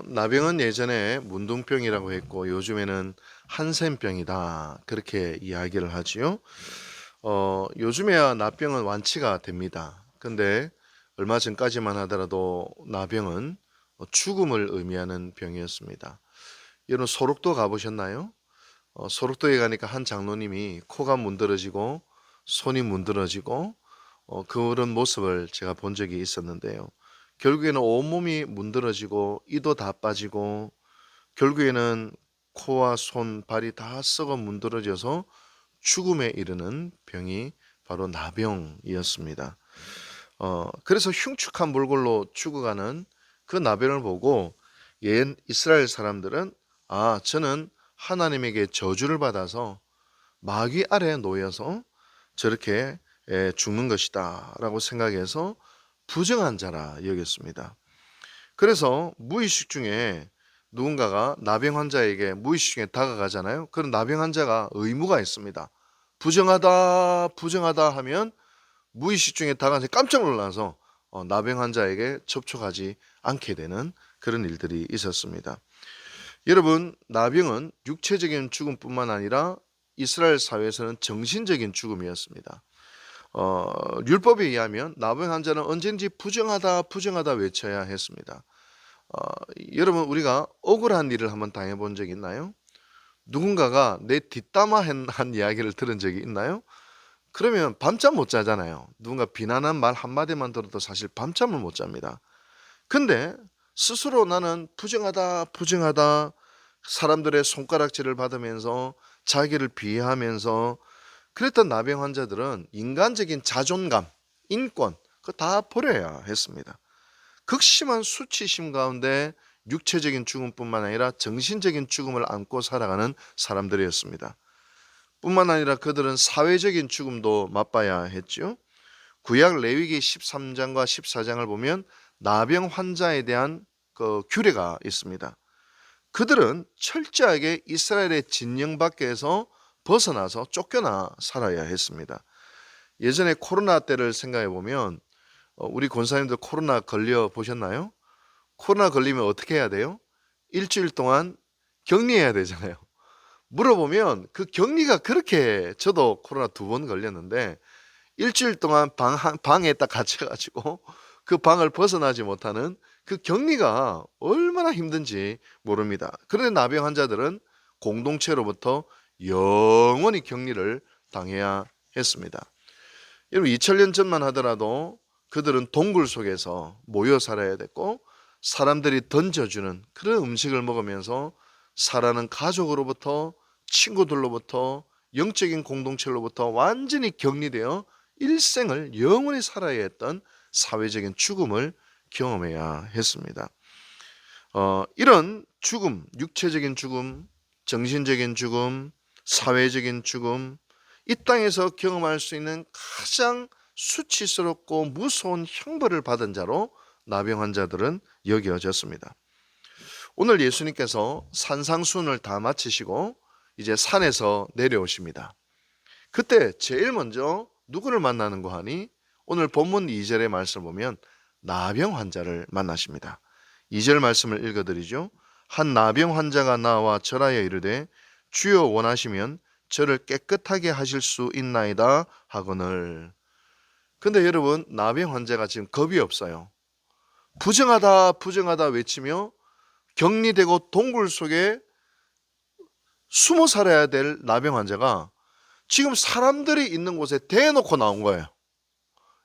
나병은 예전에 문둥병이라고 했고 요즘에는 한센병이다 그렇게 이야기를 하지요. 요즘에야 나병은 완치가 됩니다. 근데 얼마 전까지만 하더라도 나병은 죽음을 의미하는 병이었습니다. 여러분 소록도 가보셨나요? 소록도에 가니까 한 장로님이 코가 문드러지고 손이 문드러지고 그런 모습을 제가 본 적이 있었는데요. 결국에는 온몸이 문드러지고 이도 다 빠지고 결국에는 코와 손, 발이 다 썩어 문드러져서 죽음에 이르는 병이 바로 나병이었습니다. 그래서 흉측한 몰골로 죽어가는 그 나병을 보고 옛 이스라엘 사람들은 저는 하나님에게 저주를 받아서 마귀 아래에 놓여서 저렇게 죽는 것이다 라고 생각해서 부정한 자라 여겼습니다. 그래서 무의식 중에 누군가가 나병 환자에게 무의식 중에 다가가잖아요. 그런 나병 환자가 의무가 있습니다. 부정하다 부정하다 하면 무의식 중에 다가가서 깜짝 놀라서 나병 환자에게 접촉하지 않게 되는 그런 일들이 있었습니다. 여러분, 나병은 육체적인 죽음뿐만 아니라 이스라엘 사회에서는 정신적인 죽음이었습니다. 율법에 의하면 나병 환자는 언제든지 부정하다 부정하다 외쳐야 했습니다. 어, 여러분, 우리가 억울한 일을 한번 당해본 적 있나요? 누군가가 내 뒷담화 한 이야기를 들은 적이 있나요? 그러면 밤잠 못 자잖아요. 누군가 비난한 말 한마디만 들어도 사실 밤잠을 못 잡니다. 근데 스스로 나는 부정하다 부정하다 사람들의 손가락질을 받으면서 자기를 비하하면서 그랬던 나병 환자들은 인간적인 자존감, 인권 그거 다 버려야 했습니다. 극심한 수치심 가운데 육체적인 죽음뿐만 아니라 정신적인 죽음을 안고 살아가는 사람들이었습니다. 뿐만 아니라 그들은 사회적인 죽음도 맛봐야 했죠. 구약 레위기 13장과 14장을 보면 나병 환자에 대한 그 규례가 있습니다. 그들은 철저하게 이스라엘의 진영 밖에서 벗어나서 쫓겨나 살아야 했습니다. 예전에 코로나 때를 생각해 보면 우리 권사님들 코로나 걸려 보셨나요? 코로나 걸리면 어떻게 해야 돼요? 일주일 동안 격리해야 되잖아요. 물어보면 그 격리가 그렇게 저도 코로나 2번 걸렸는데 일주일 동안 방에 딱 갇혀가지고 그 방을 벗어나지 못하는 그 격리가 얼마나 힘든지 모릅니다. 그런데 나병 환자들은 공동체로부터 영원히 격리를 당해야 했습니다. 여러분 2000년 전만 하더라도 그들은 동굴 속에서 모여 살아야 됐고 사람들이 던져주는 그런 음식을 먹으면서 살아는 가족으로부터 친구들로부터 영적인 공동체로부터 완전히 격리되어 일생을 영원히 살아야 했던 사회적인 죽음을 경험해야 했습니다. 이런 죽음, 육체적인 죽음, 정신적인 죽음, 사회적인 죽음, 이 땅에서 경험할 수 있는 가장 수치스럽고 무서운 형벌을 받은 자로 나병 환자들은 여겨졌습니다. 오늘 예수님께서 산상수훈을 다 마치시고 이제 산에서 내려오십니다. 그때 제일 먼저 누구를 만나는 거 하니 오늘 본문 2절의 말씀을 보면 나병 환자를 만나십니다. 2절 말씀을 읽어드리죠. 한 나병 환자가 나와 절하여 이르되 주여 원하시면 저를 깨끗하게 하실 수 있나이다 하거늘. 근데 여러분 나병 환자가 지금 겁이 없어요. 부정하다 부정하다 외치며 격리되고 동굴 속에 숨어 살아야 될 나병 환자가 지금 사람들이 있는 곳에 대놓고 나온 거예요.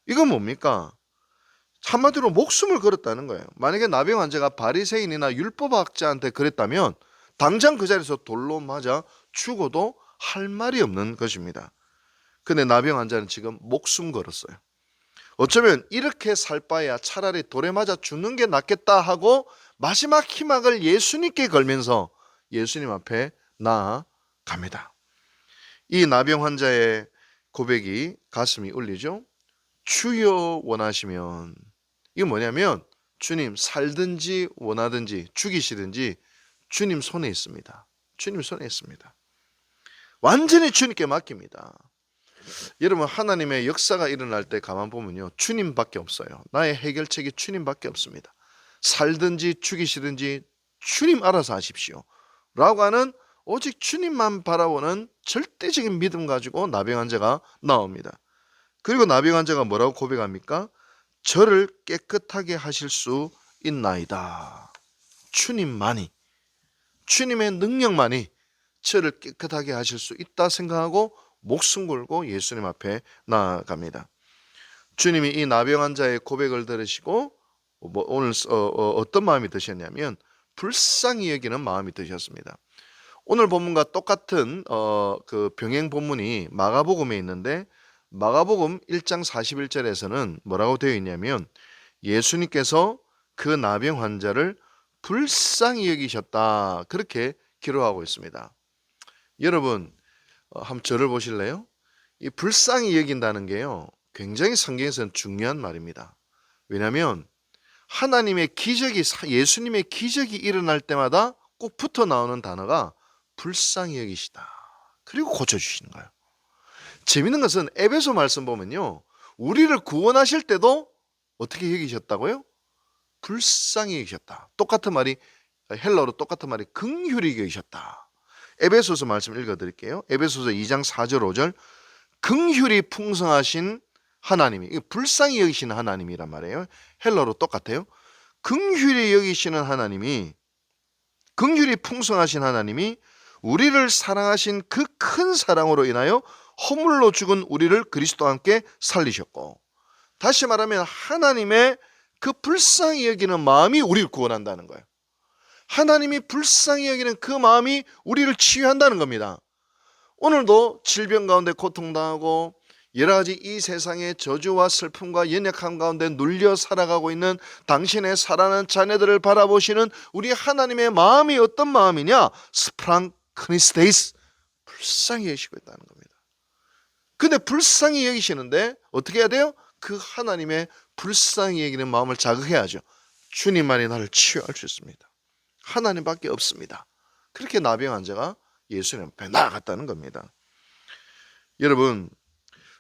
이건 뭡니까? 한마디로 목숨을 걸었다는 거예요. 만약에 나병 환자가 바리새인이나 율법학자한테 그랬다면 당장 그 자리에서 돌로 맞아 죽어도 할 말이 없는 것입니다. 근데 나병 환자는 지금 목숨 걸었어요. 어쩌면 이렇게 살 바에야 차라리 돌에 맞아 죽는 게 낫겠다 하고 마지막 희망을 예수님께 걸면서 예수님 앞에 나아갑니다. 이 나병 환자의 고백이 가슴이 울리죠. 주여 원하시면, 이게 뭐냐면 주님 살든지 원하든지 죽이시든지 주님 손에 있습니다. 주님 손에 있습니다. 완전히 주님께 맡깁니다. 여러분 하나님의 역사가 일어날 때 가만 보면요 주님밖에 없어요. 나의 해결책이 주님밖에 없습니다. 살든지 죽이시든지 주님 알아서 하십시오 라고 하는 오직 주님만 바라보는 절대적인 믿음 가지고 나병 환자가 나옵니다. 그리고 나병 환자가 뭐라고 고백합니까? 저를 깨끗하게 하실 수 있나이다. 주님만이, 주님의 능력만이 저를 깨끗하게 하실 수 있다 생각하고 목숨 걸고 예수님 앞에 나아갑니다. 주님이 이 나병 환자의 고백을 들으시고 오늘 어떤 마음이 드셨냐면 불쌍히 여기는 마음이 드셨습니다. 오늘 본문과 똑같은 그 병행 본문이 마가복음에 있는데 마가복음 1장 41절에서는 뭐라고 되어 있냐면 예수님께서 그 나병 환자를 불쌍히 여기셨다 그렇게 기록하고 있습니다. 여러분 한번 저를 보실래요? 이 불쌍히 여긴다는 게요 굉장히 성경에서는 중요한 말입니다. 왜냐하면 하나님의 기적이, 예수님의 기적이 일어날 때마다 꼭 붙어 나오는 단어가 불쌍히 여기시다 그리고 고쳐주시는 거예요. 재밌는 것은 에베소 말씀 보면요 우리를 구원하실 때도 어떻게 여기셨다고요? 불쌍히 여기셨다. 똑같은 말이 헬라어로 똑같은 말이 긍휼히 여기셨다. 에베소서 말씀 읽어드릴게요. 에베소서 2장 4절 5절 긍휼이 풍성하신 하나님이, 불쌍히 여기시는 하나님이란 말이에요. 헬라어로 똑같아요. 긍휼히 여기시는 하나님이, 긍휼이 풍성하신 하나님이 우리를 사랑하신 그 큰 사랑으로 인하여 허물로 죽은 우리를 그리스도와 함께 살리셨고, 다시 말하면 하나님의 그 불쌍히 여기는 마음이 우리를 구원한다는 거예요. 하나님이 불쌍히 여기는 그 마음이 우리를 치유한다는 겁니다. 오늘도 질병 가운데 고통당하고 여러 가지 이 세상의 저주와 슬픔과 연약함 가운데 눌려 살아가고 있는 당신의 사랑하는 자녀들을 바라보시는 우리 하나님의 마음이 어떤 마음이냐? 스프랑크니스테이스, 불쌍히 여기시고 있다는 겁니다. 근데 불쌍히 여기시는데 어떻게 해야 돼요? 그 하나님의 불쌍히 여기는 마음을 자극해야죠. 주님만이 나를 치유할 수 있습니다. 하나님밖에 없습니다. 그렇게 나병 환자가 예수님 앞에 나아갔다는 겁니다. 여러분,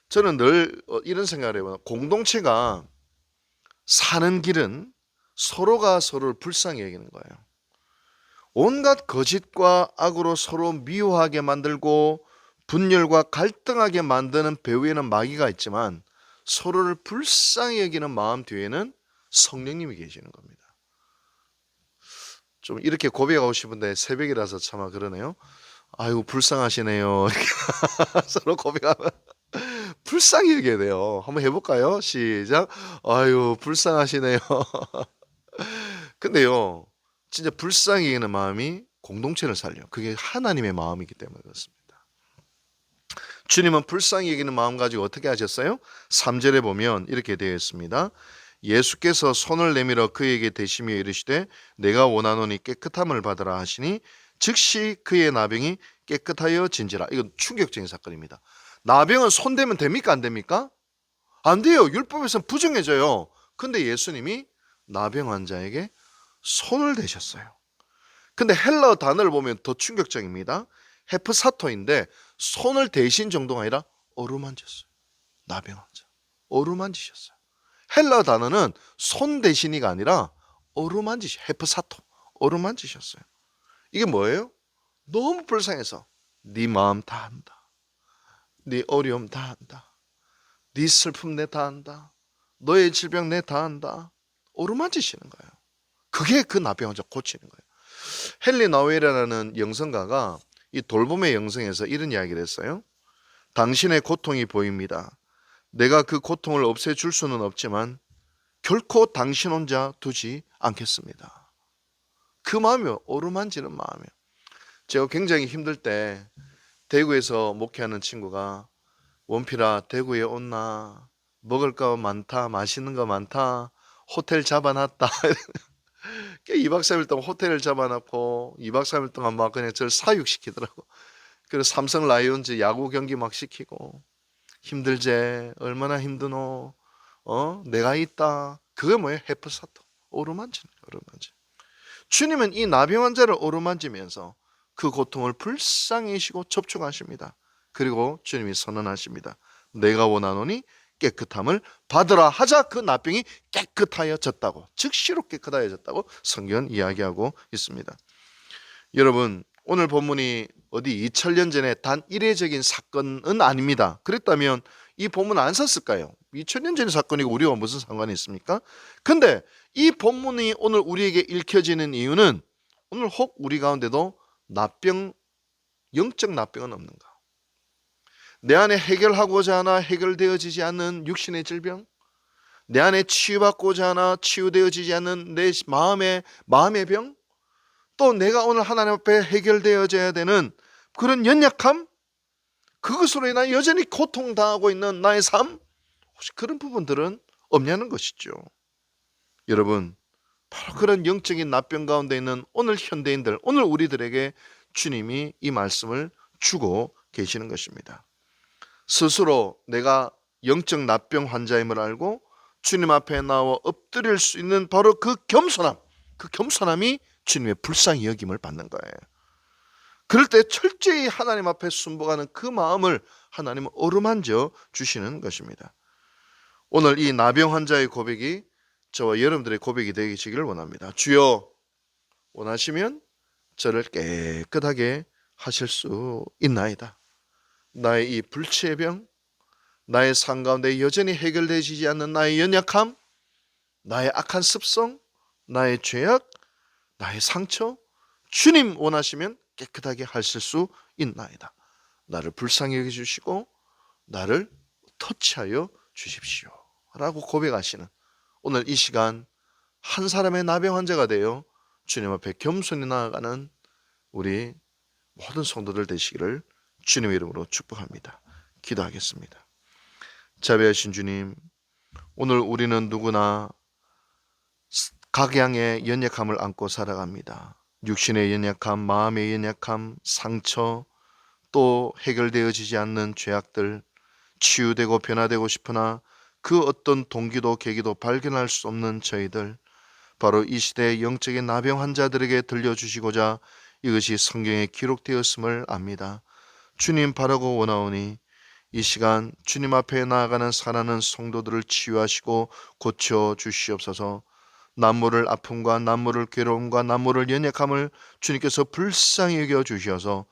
저는 늘 이런 생각을 해요. 공동체가 사는 길은 서로가 서로를 불쌍히 여기는 거예요. 온갖 거짓과 악으로 서로 미워하게 만들고 분열과 갈등하게 만드는 배후에는 마귀가 있지만 서로를 불쌍히 여기는 마음 뒤에는 성령님이 계시는 겁니다. 좀 이렇게 고백하고 싶은데 새벽이라서 차마 그러네요. 아유 불쌍하시네요. 이렇게 서로 고백하면 불쌍히 여겨야 돼요. 한번 해볼까요? 시작. 아유 불쌍하시네요. 근데요 진짜 불쌍히 여기는 마음이 공동체를 살려. 그게 하나님의 마음이기 때문에 그렇습니다. 주님은 불쌍히 여기는 마음 가지고 어떻게 하셨어요? 3절에 보면 이렇게 되어 있습니다. 예수께서 손을 내밀어 그에게 대시며 이르시되 내가 원하노니 깨끗함을 받으라 하시니 즉시 그의 나병이 깨끗하여 진지라. 이건 충격적인 사건입니다. 나병은 손 대면 됩니까? 안 됩니까? 안 돼요. 율법에서는 부정해져요. 근데 예수님이 나병 환자에게 손을 대셨어요. 근데 헬라어 단어를 보면 더 충격적입니다. 헤프사토인데 손을 대신 정도가 아니라 어루만졌어요. 나병 환자 어루만지셨어요. 헬라어 단어는 손 대신이가 아니라 어루만지시, 헤프사토, 어루만지셨어요. 이게 뭐예요? 너무 불쌍해서 네 마음 다 안다. 네 어려움 다 안다. 네 슬픔 내 다 안다. 너의 질병 내 다 안다. 어루만지시는 거예요. 그게 그 나병 환자 고치는 거예요. 헨리 나우엘이라는 영성가가 이 돌봄의 영성에서 이런 이야기를 했어요. 당신의 고통이 보입니다. 내가 그 고통을 없애줄 수는 없지만 결코 당신 혼자 두지 않겠습니다. 그 마음이 어루만지는 마음이에요. 제가 굉장히 힘들 때 대구에서 목회하는 친구가 원필아 대구에 온나 먹을 거 많다 맛있는 거 많다 호텔 잡아놨다 2박 3일 동안 호텔을 잡아놨고 2박 3일 동안 막 그냥 저를 사육시키더라고. 그래서 삼성 라이온즈 야구 경기 막 시키고 힘들제 얼마나 힘드노 내가 있다. 그게 뭐예요? 헤프사토 어루만지는 어루만지. 주님은 이 나병 환자를 어루만지면서 그 고통을 불쌍히 여기시고 접촉하십니다. 그리고 주님이 선언하십니다. 내가 원하노니 깨끗함을 받으라 하자 그 나병이 깨끗하여졌다고, 즉시로 깨끗하여졌다고 성경은 이야기하고 있습니다. 여러분, 오늘 본문이 어디 2000년 전에 단 이례적인 사건은 아닙니다. 그랬다면 이 본문 안 썼을까요? 2000년 전의 사건이고 우리와 무슨 상관이 있습니까? 근데 이 본문이 오늘 우리에게 읽혀지는 이유는 오늘 혹 우리 가운데도 나병, 영적 나병은 없는가? 내 안에 해결하고자 하나 해결되어지지 않는 육신의 질병, 내 안에 치유받고자 하나 치유되어지지 않는 내 마음의 병, 또 내가 오늘 하나님 앞에 해결되어져야 되는 그런 연약함, 그것으로 인해 여전히 고통당하고 있는 나의 삶, 혹시 그런 부분들은 없냐는 것이죠. 여러분, 바로 그런 영적인 나병 가운데 있는 오늘 현대인들, 오늘 우리들에게 주님이 이 말씀을 주고 계시는 것입니다. 스스로 내가 영적 나병 환자임을 알고 주님 앞에 나와 엎드릴 수 있는 바로 그 겸손함이 주님의 불쌍히 여김을 받는 거예요. 그럴 때 철저히 하나님 앞에 순복하는 그 마음을 하나님은 어루만져 주시는 것입니다. 오늘 이 나병 환자의 고백이 저와 여러분들의 고백이 되시기를 원합니다. 주여, 원하시면 저를 깨끗하게 하실 수 있나이다. 나의 이 불치의 병, 나의 삶 가운데 여전히 해결되지 않는 나의 연약함, 나의 악한 습성, 나의 죄악, 나의 상처, 주님 원하시면 깨끗하게 하실 수 있나이다. 나를 불쌍히 여겨주시고 나를 터치하여 주십시오 라고 고백하시는 오늘 이 시간, 한 사람의 나병 환자가 되어 주님 앞에 겸손히 나아가는 우리 모든 성도들 되시기를 주님의 이름으로 축복합니다. 기도하겠습니다. 자비하신 주님, 오늘 우리는 누구나 각양의 연약함을 안고 살아갑니다. 육신의 연약함, 마음의 연약함, 상처, 또 해결되어지지 않는 죄악들, 치유되고 변화되고 싶으나 그 어떤 동기도 계기도 발견할 수 없는 저희들, 바로 이 시대의 영적인 나병 환자들에게 들려주시고자 이것이 성경에 기록되었음을 압니다. 주님 바라고 원하오니 이 시간 주님 앞에 나아가는 사랑하는 성도들을 치유하시고 고쳐 주시옵소서. 남모를 아픔과 남모를 괴로움과 남모를 연약함을 주님께서 불쌍히 여겨 주셔서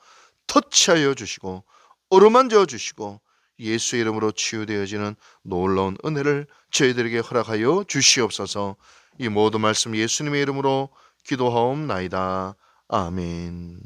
터치하여 주시고 어루만져 주시고 예수의 이름으로 치유되어지는 놀라운 은혜를 저희들에게 허락하여 주시옵소서. 이 모든 말씀 예수님의 이름으로 기도하옵나이다. 아멘.